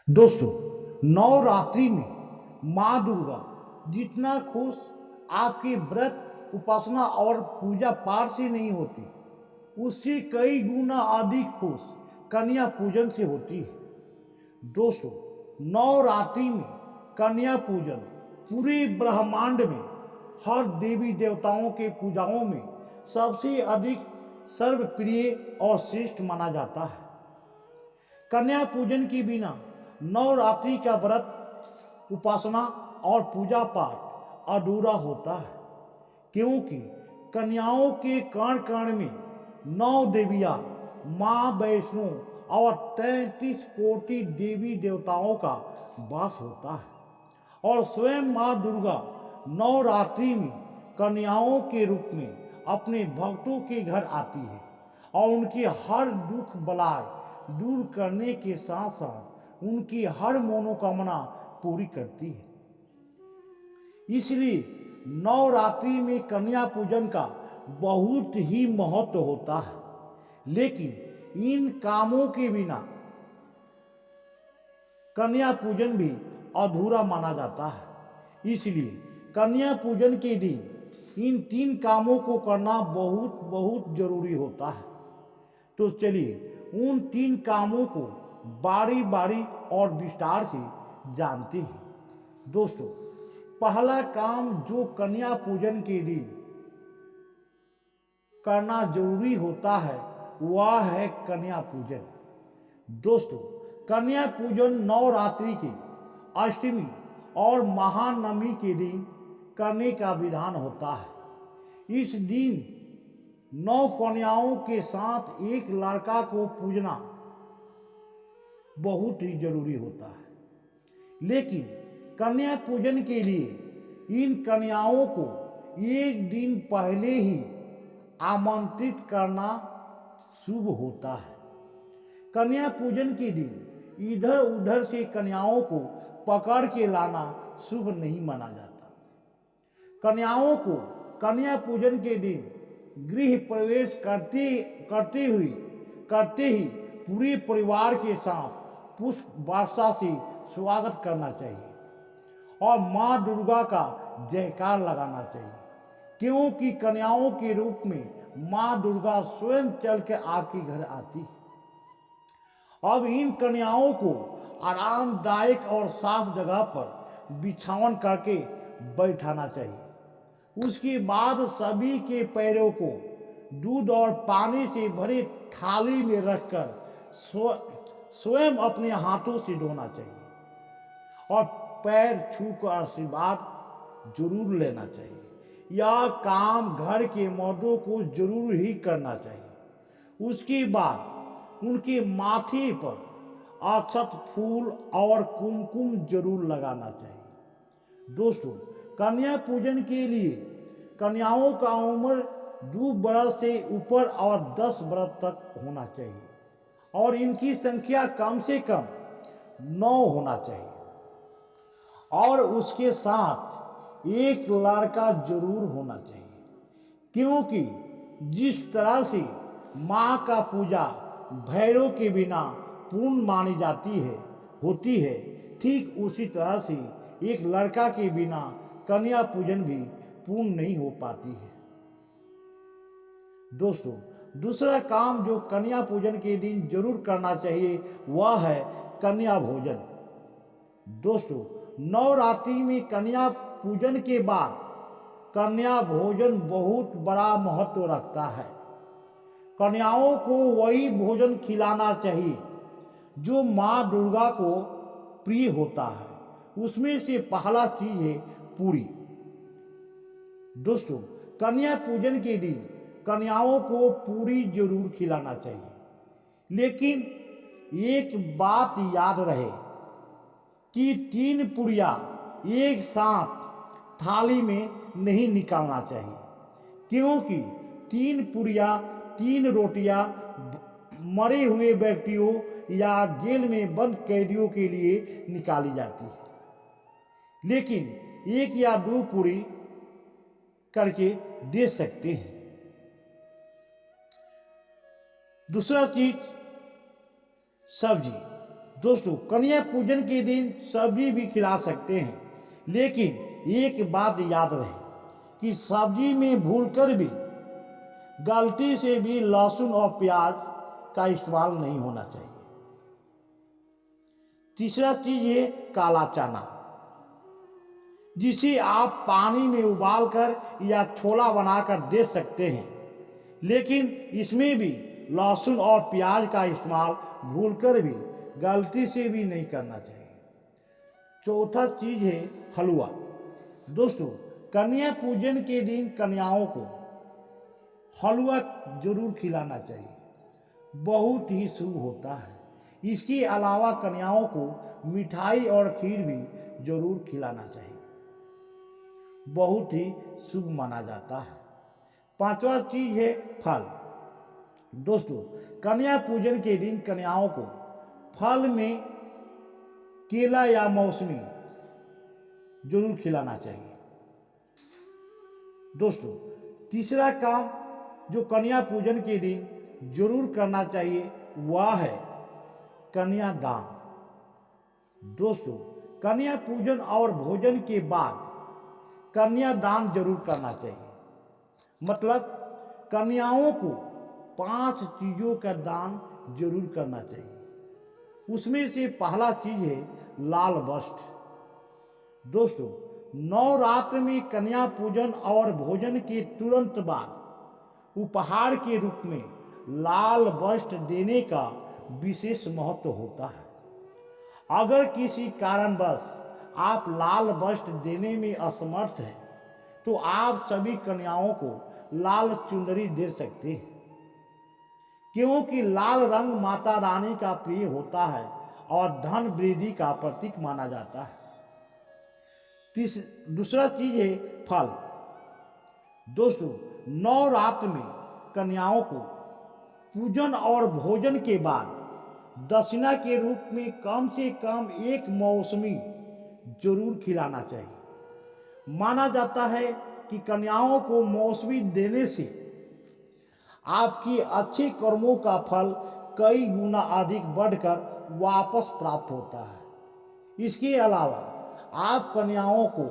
दोस्तों, नवरात्रि में माँ दुर्गा जितना खुश आपके व्रत उपासना और पूजा पाठ से नहीं होती, उससे कई गुना अधिक खुश कन्या पूजन से होती है। दोस्तों, नवरात्रि में कन्या पूजन पूरे ब्रह्मांड में हर देवी देवताओं के पूजाओं में सबसे अधिक सर्वप्रिय और श्रेष्ठ माना जाता है। कन्या पूजन के बिना नवरात्रि का व्रत उपासना और पूजा पाठ अधूरा होता है, क्योंकि कन्याओं के कण कण में 9 देवियाँ, माँ वैष्णो और 33 कोटि देवी देवताओं का वास होता है। और स्वयं माँ दुर्गा नवरात्रि में कन्याओं के रूप में अपने भक्तों के घर आती है और उनके हर दुख बलाय दूर करने के साथ साथ उनकी हर मनोकामना पूरी करती है। इसलिए नवरात्रि में कन्या पूजन का बहुत ही महत्व होता है, लेकिन इन कामों के बिना कन्या पूजन भी अधूरा माना जाता है। इसलिए कन्या पूजन के दिन इन 3 कामों को करना बहुत बहुत जरूरी होता है। तो चलिए उन 3 कामों को बारी बारी और विस्तार से जानते हैं। दोस्तों, पहला काम जो कन्या पूजन के दिन करना जरूरी होता है वह है कन्या पूजन। दोस्तों, कन्या पूजन नवरात्रि की अष्टमी और महानवमी के दिन करने का विधान होता है। इस दिन 9 कन्याओं के साथ एक लड़का को पूजना बहुत ही जरूरी होता है, लेकिन कन्या पूजन के लिए इन कन्याओं को एक दिन पहले ही आमंत्रित करना शुभ होता है। कन्या पूजन के दिन इधर उधर से कन्याओं को पकड़ के लाना शुभ नहीं माना जाता। कन्याओं को कन्या पूजन के दिन गृह प्रवेश करते ही पूरे परिवार के साथ पुष्प वर्षा से स्वागत करना चाहिए और माँ दुर्गा का जयकार लगाना चाहिए, क्योंकि कन्याओं के रूप में माँ दुर्गा स्वयं चल के आपके घर आती है। अब इन कन्याओं को आरामदायक और साफ जगह पर बिछावन करके बैठाना चाहिए। उसके बाद सभी के पैरों को दूध और पानी से भरी थाली में रखकर स्वयं अपने हाथों से धोना चाहिए और पैर छूकर आशीर्वाद जरूर लेना चाहिए। यह काम घर के मर्दों को जरूर ही करना चाहिए। उसके बाद उनके माथे पर अक्षत, फूल और कुमकुम जरूर लगाना चाहिए। दोस्तों, कन्या पूजन के लिए कन्याओं का उम्र 2 बरस से ऊपर और 10 बरस तक होना चाहिए और इनकी संख्या कम से कम 9 होना चाहिए और उसके साथ एक लड़का जरूर होना चाहिए, क्योंकि जिस तरह से माँ का पूजा भैरव के बिना पूर्ण मानी होती है, ठीक उसी तरह से एक लड़का के बिना कन्या पूजन भी पूर्ण नहीं हो पाती है। दोस्तों, दूसरा काम जो कन्या पूजन के दिन जरूर करना चाहिए वह है कन्या भोजन। दोस्तों, नवरात्रि में कन्या पूजन के बाद कन्या भोजन बहुत बड़ा महत्व रखता है। कन्याओं को वही भोजन खिलाना चाहिए जो माँ दुर्गा को प्रिय होता है। उसमें से पहला चीज है पूरी। दोस्तों, कन्या पूजन के दिन कन्याओं को पूरी जरूर खिलाना चाहिए, लेकिन एक बात याद रहे कि 3 पुड़िया एक साथ थाली में नहीं निकालना चाहिए, क्योंकि 3 पुड़िया 3 रोटियां मरे हुए व्यक्तियों या जेल में बंद कैदियों के लिए निकाली जाती है, लेकिन 1 या 2 पूरी करके दे सकते हैं। दूसरा चीज सब्जी। दोस्तों, कन्या पूजन के दिन सब्जी भी खिला सकते हैं, लेकिन एक बात याद रहे कि सब्जी में भूलकर भी, गलती से भी लहसुन और प्याज का इस्तेमाल नहीं होना चाहिए। तीसरा चीज है काला चना, जिसे आप पानी में उबालकर या छोला बनाकर दे सकते हैं, लेकिन इसमें भी लहसुन और प्याज का इस्तेमाल भूलकर भी, गलती से भी नहीं करना चाहिए। चौथा चीज है हलवा। दोस्तों, कन्या पूजन के दिन कन्याओं को हलवा जरूर खिलाना चाहिए, बहुत ही शुभ होता है। इसके अलावा कन्याओं को मिठाई और खीर भी जरूर खिलाना चाहिए, बहुत ही शुभ माना जाता है। पांचवा चीज है फल। दोस्तों, कन्या पूजन के दिन कन्याओं को फल में केला या मौसमी जरूर खिलाना चाहिए। दोस्तों, तीसरा काम जो कन्या पूजन के दिन जरूर करना चाहिए वह है कन्यादान। दोस्तों, कन्या पूजन और भोजन के बाद कन्यादान जरूर करना चाहिए। मतलब कन्याओं को 5 चीजों का दान जरूर करना चाहिए। उसमें से पहला चीज है लाल वस्त्र। दोस्तों, नवरात्र में कन्या पूजन और भोजन के तुरंत बाद उपहार के रूप में लाल वस्त्र देने का विशेष महत्व होता है। अगर किसी कारणवश आप लाल वस्त्र देने में असमर्थ हैं, तो आप सभी कन्याओं को लाल चुनरी दे सकते हैं, क्योंकि लाल रंग माता रानी का प्रिय होता है और धन वृद्धि का प्रतीक माना जाता है। दूसरा चीज है फल। दोस्तों, नवरात्र में कन्याओं को पूजन और भोजन के बाद दक्षिणा के रूप में कम से कम 1 मौसमी जरूर खिलाना चाहिए। माना जाता है कि कन्याओं को मौसमी देने से आपकी अच्छे कर्मों का फल कई गुना अधिक बढ़कर वापस प्राप्त होता है। इसके अलावा आप कन्याओं को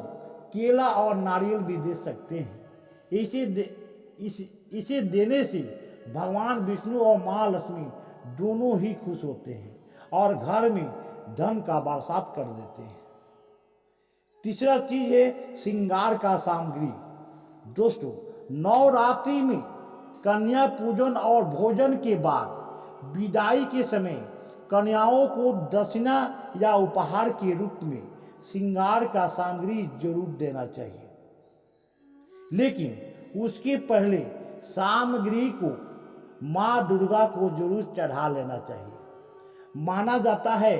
केला और नारियल भी दे सकते हैं। इसे देने से भगवान विष्णु और माँ लक्ष्मी दोनों ही खुश होते हैं और घर में धन का बरसात कर देते हैं। तीसरा चीज है श्रृंगार का सामग्री। दोस्तों, नवरात्रि में कन्या पूजन और भोजन के बाद विदाई के समय कन्याओं को दक्षिणा या उपहार के रूप में श्रृंगार का सामग्री जरूर देना चाहिए, लेकिन उसके पहले सामग्री को माँ दुर्गा को जरूर चढ़ा लेना चाहिए। माना जाता है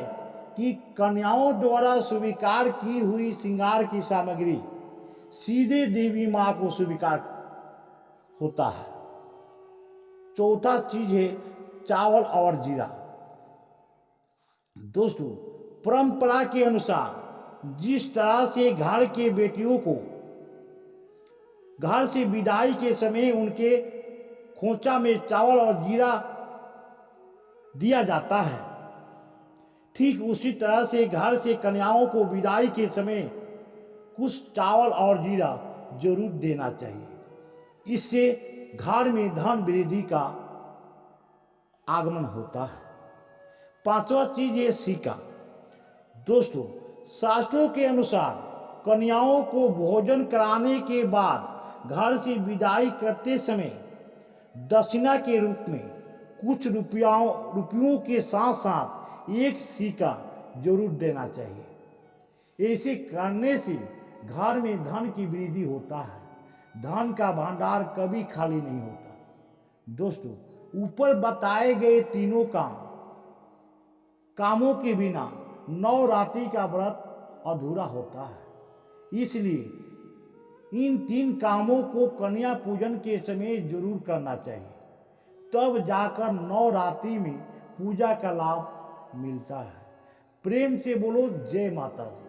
कि कन्याओं द्वारा स्वीकार की हुई श्रृंगार की सामग्री सीधे देवी माँ को स्वीकार होता है। चौथा चीज है चावल और जीरा। दोस्तों, परंपरा के अनुसार जिस तरह से घर के बेटियों को घर से विदाई के समय उनके खोंचा में चावल और जीरा दिया जाता है, ठीक उसी तरह से घर से कन्याओं को विदाई के समय कुछ चावल और जीरा जरूर देना चाहिए। इससे घर में धन वृद्धि का आगमन होता है। पांचवा चीज है सिक्का। दोस्तों, शास्त्रों के अनुसार कन्याओं को भोजन कराने के बाद घर से विदाई करते समय दक्षिणा के रूप में कुछ रुपयों के साथ साथ एक सिक्का जरूर देना चाहिए। ऐसे करने से घर में धन की वृद्धि होता है, धन का भंडार कभी खाली नहीं होता। दोस्तों, ऊपर बताए गए तीनों कामों के बिना नवरात्रि का व्रत अधूरा होता है। इसलिए इन 3 कामों को कन्या पूजन के समय जरूर करना चाहिए, तब जाकर नवरात्रि में पूजा का लाभ मिलता है। प्रेम से बोलो जय माता दी।